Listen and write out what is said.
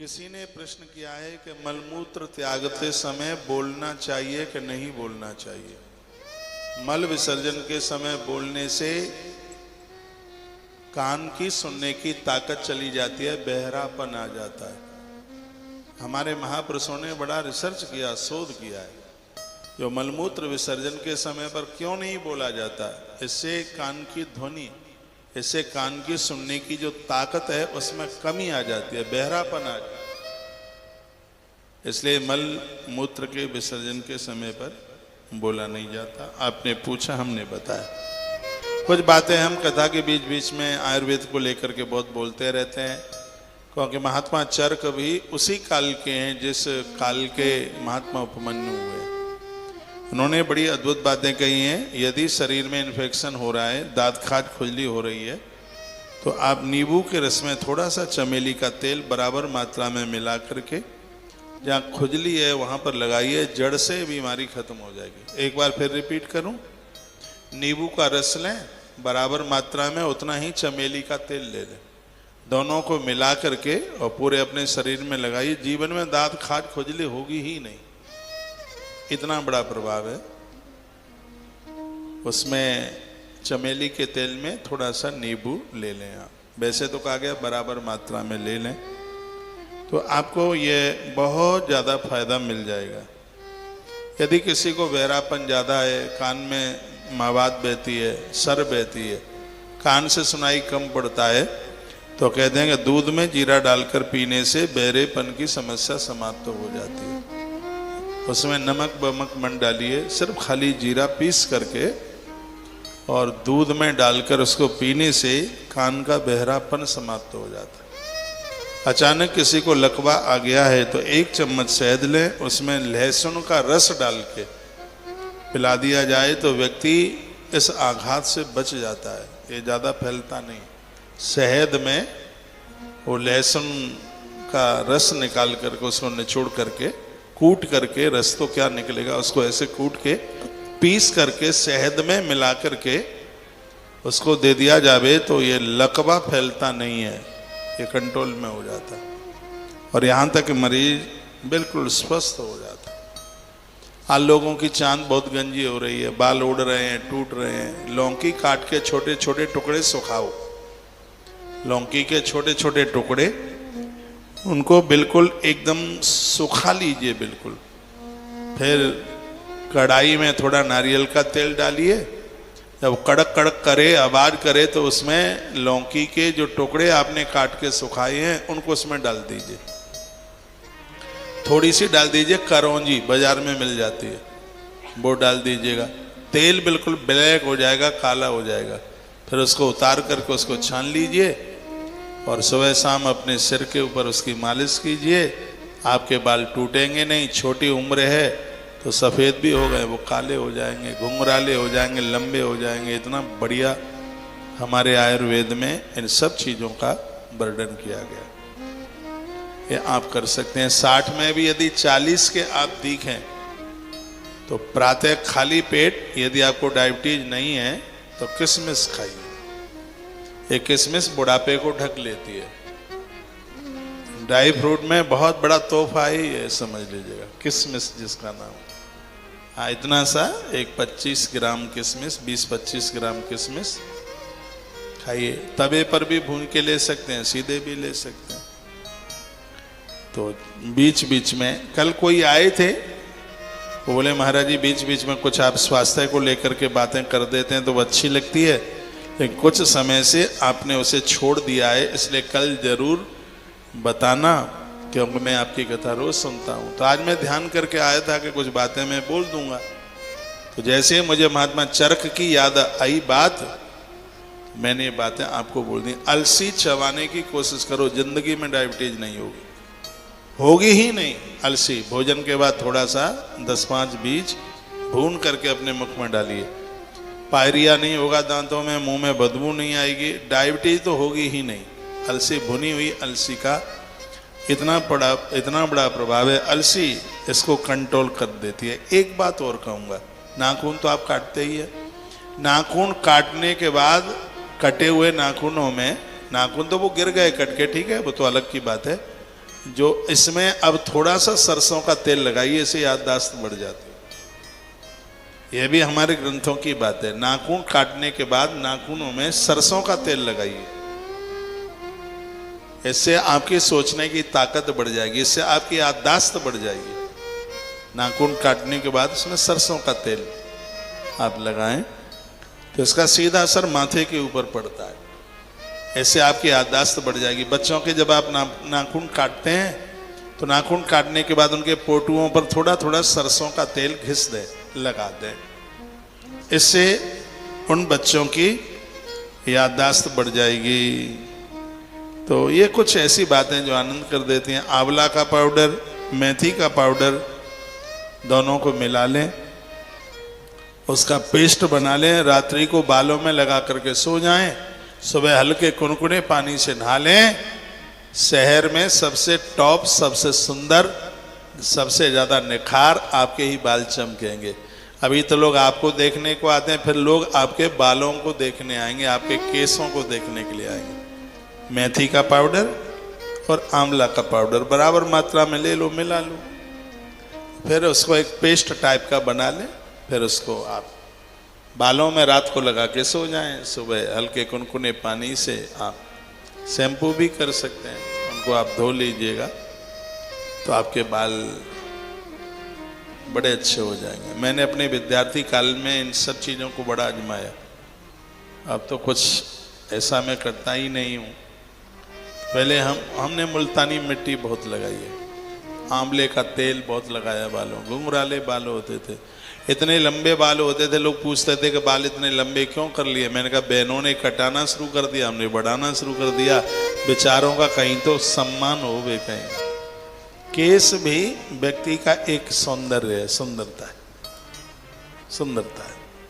किसी ने प्रश्न किया है कि मलमूत्र त्यागते समय बोलना चाहिए कि नहीं बोलना चाहिए। मल विसर्जन के समय बोलने से कान की सुनने की ताकत चली जाती है, बहरापन आ जाता है। हमारे महापुरुषों ने बड़ा रिसर्च किया, शोध किया है, जो मलमूत्र विसर्जन के समय पर क्यों नहीं बोला जाता। इससे कान की ध्वनि, इससे कान की सुनने की जो ताकत है उसमें कमी आ जाती है, बहरापन आ जाता है। इसलिए मल मूत्र के विसर्जन के समय पर बोला नहीं जाता। आपने पूछा, हमने बताया। कुछ बातें हम कथा के बीच बीच में आयुर्वेद को लेकर के बहुत बोलते रहते हैं, क्योंकि महात्मा चरक भी उसी काल के हैं जिस काल के महात्मा उपमन्यु हुए। उन्होंने बड़ी अद्भुत बातें कही हैं। यदि शरीर में इन्फेक्शन हो रहा है, दांत खाज खुजली हो रही है, तो आप नींबू के रस में थोड़ा सा चमेली का तेल बराबर मात्रा में मिला करके जहाँ खुजली है वहाँ पर लगाइए, जड़ से बीमारी खत्म हो जाएगी। एक बार फिर रिपीट करूँ, नींबू का रस लें, बराबर मात्रा में उतना ही चमेली का तेल ले लें, दोनों को मिला करके और पूरे अपने शरीर में लगाइए। जीवन में दांत खाज खुजली होगी ही नहीं, इतना बड़ा प्रभाव है। उसमें चमेली के तेल में थोड़ा सा नींबू ले लें आप। वैसे तो कहा गया बराबर मात्रा में ले लें, तो आपको ये बहुत ज़्यादा फायदा मिल जाएगा। यदि किसी को बहरापन ज़्यादा है, कान में मवाद बहती है, सर बहती है, कान से सुनाई कम पड़ता है, तो कहते हैं कि दूध में जीरा डालकर पीने से बहरेपन की समस्या समाप्त हो जाती है। उसमें नमक बमक मन डालिए, सिर्फ खाली जीरा पीस करके और दूध में डालकर उसको पीने से कान का बहरापन समाप्त हो जाता है। अचानक किसी को लकवा आ गया है तो 1 चम्मच शहद लें, उसमें लहसुन का रस डाल के पिला दिया जाए तो व्यक्ति इस आघात से बच जाता है। ये ज़्यादा फैलता नहीं। शहद में वो लहसुन का रस निकाल करके उसको निचोड़ करके कूट करके, रस तो क्या निकलेगा, उसको ऐसे कूट के पीस करके शहद में मिला करके उसको दे दिया जावे तो ये लकवा फैलता नहीं है, ये कंट्रोल में हो जाता है और यहाँ तक मरीज बिल्कुल स्वस्थ हो जाता है। आज लोगों की चांद बहुत गंजी हो रही है, बाल उड़ रहे हैं, टूट रहे हैं। लौकी काट के छोटे छोटे टुकड़े सुखाओ, लौकी के छोटे छोटे टुकड़े, उनको बिल्कुल एकदम सुखा लीजिए बिल्कुल। फिर कढ़ाई में थोड़ा नारियल का तेल डालिए, जब कड़क कड़क करे, आवाज करे, तो उसमें लौकी के जो टुकड़े आपने काट के सुखाए हैं उनको उसमें डाल दीजिए। थोड़ी सी डाल दीजिए करौंजी, बाजार में मिल जाती है, वो डाल दीजिएगा। तेल बिल्कुल ब्लैक हो जाएगा, काला हो जाएगा। फिर उसको उतार करके उसको छान लीजिए और सुबह शाम अपने सिर के ऊपर उसकी मालिश कीजिए। आपके बाल टूटेंगे नहीं। छोटी उम्र है तो सफ़ेद भी हो गए, वो काले हो जाएंगे, घुंघराले हो जाएंगे, लंबे हो जाएंगे। इतना बढ़िया हमारे आयुर्वेद में इन सब चीज़ों का वर्णन किया गया। ये आप कर सकते हैं। 60 में भी यदि 40 के आप दिखें तो प्रातः खाली पेट, यदि आपको डायबिटीज नहीं है तो किशमिश खाइए। ये किशमिश बुढ़ापे को ढक लेती है। ड्राई फ्रूट में बहुत बड़ा तोहफा है ये, समझ लीजिएगा, किशमिश जिसका नाम। हाँ, इतना सा एक 25 ग्राम किशमिश, 20-25 ग्राम किशमिश खाइए। तवे पर भी भून के ले सकते हैं, सीधे भी ले सकते हैं। तो बीच बीच में, कल कोई आए थे, वो बोले महाराज जी बीच बीच में कुछ आप स्वास्थ्य को लेकर के बातें कर देते हैं तो वो अच्छी लगती है, लेकिन कुछ समय से आपने उसे छोड़ दिया है, इसलिए कल जरूर बताना, क्योंकि मैं आपकी कथा रोज सुनता हूँ। तो आज मैं ध्यान करके आया था कि कुछ बातें मैं बोल दूंगा। तो जैसे मुझे महात्मा चरक की याद आई बात, मैंने ये बातें आपको बोल दी। अलसी चबाने की कोशिश करो, जिंदगी में डायबिटीज नहीं होगी, होगी ही नहीं। अलसी भोजन के बाद थोड़ा सा 10-5 बीज भून करके अपने मुख में डालिए। पायरिया नहीं होगा दांतों में, मुंह में बदबू नहीं आएगी, डायबिटीज तो होगी ही नहीं। अलसी, भुनी हुई अलसी का इतना बड़ा प्रभाव है। अलसी इसको कंट्रोल कर देती है। एक बात और कहूँगा, नाखून तो आप काटते ही है। नाखून काटने के बाद कटे हुए नाखूनों में, नाखून तो वो गिर गए कट के, ठीक है, वो तो अलग की बात है, जो इसमें अब थोड़ा सा सरसों का तेल लगाइए, इससे याददाश्त बढ़ जाती है। यह भी हमारे ग्रंथों की बात है। नाखून काटने के बाद नाखूनों में सरसों का तेल लगाइए, इससे आपकी सोचने की ताकत बढ़ जाएगी, इससे आपकी याददाश्त बढ़ जाएगी। नाखून काटने के बाद उसमें सरसों का तेल आप लगाएं तो इसका सीधा असर माथे के ऊपर पड़ता है, ऐसे आपकी याददाश्त बढ़ जाएगी। बच्चों के जब आप नाखून काटते हैं तो नाखून काटने के बाद उनके पोटुओं पर थोड़ा थोड़ा सरसों का तेल घिस दें, लगा दें, इससे उन बच्चों की याददाश्त बढ़ जाएगी। तो ये कुछ ऐसी बातें जो आनंद कर देती हैं। आंवला का पाउडर, मेथी का पाउडर दोनों को मिला लें, उसका पेस्ट बना लें, रात्रि को बालों में लगा करके सो जाएं, सुबह हल्के कुनकुने पानी से नहा लें। शहर में सबसे टॉप, सबसे सुंदर, सबसे ज़्यादा निखार आपके ही बाल चमकेंगे। अभी तो लोग आपको देखने को आते हैं, फिर लोग आपके बालों को देखने आएंगे, आपके केसों को देखने के लिए आएंगे। मेथी का पाउडर और आंवला का पाउडर बराबर मात्रा में ले लो, मिला लो, फिर उसको एक पेस्ट टाइप का बना लें, फिर उसको आप बालों में रात को लगा के सो जाएं। सुबह हल्के कुनकुने पानी से आप शैम्पू भी कर सकते हैं, उनको आप धो लीजिएगा तो आपके बाल बड़े अच्छे हो जाएंगे। मैंने अपने विद्यार्थी काल में इन सब चीज़ों को बड़ा आजमाया, अब तो कुछ ऐसा मैं करता ही नहीं हूँ। पहले हमने मुल्तानी मिट्टी बहुत लगाई है, आंवले का तेल बहुत लगाया बालों, घुंघराले बाल होते थे, इतने लंबे बाल होते थे, लोग पूछते थे कि बाल इतने लंबे क्यों कर लिए। मैंने कहा बहनों ने कटाना शुरू कर दिया, हमने बढ़ाना शुरू कर दिया, बेचारों का कहीं तो सम्मान हो वे कहीं। केस भी व्यक्ति का एक सौंदर्य है, सुंदरता है, सुंदरता है।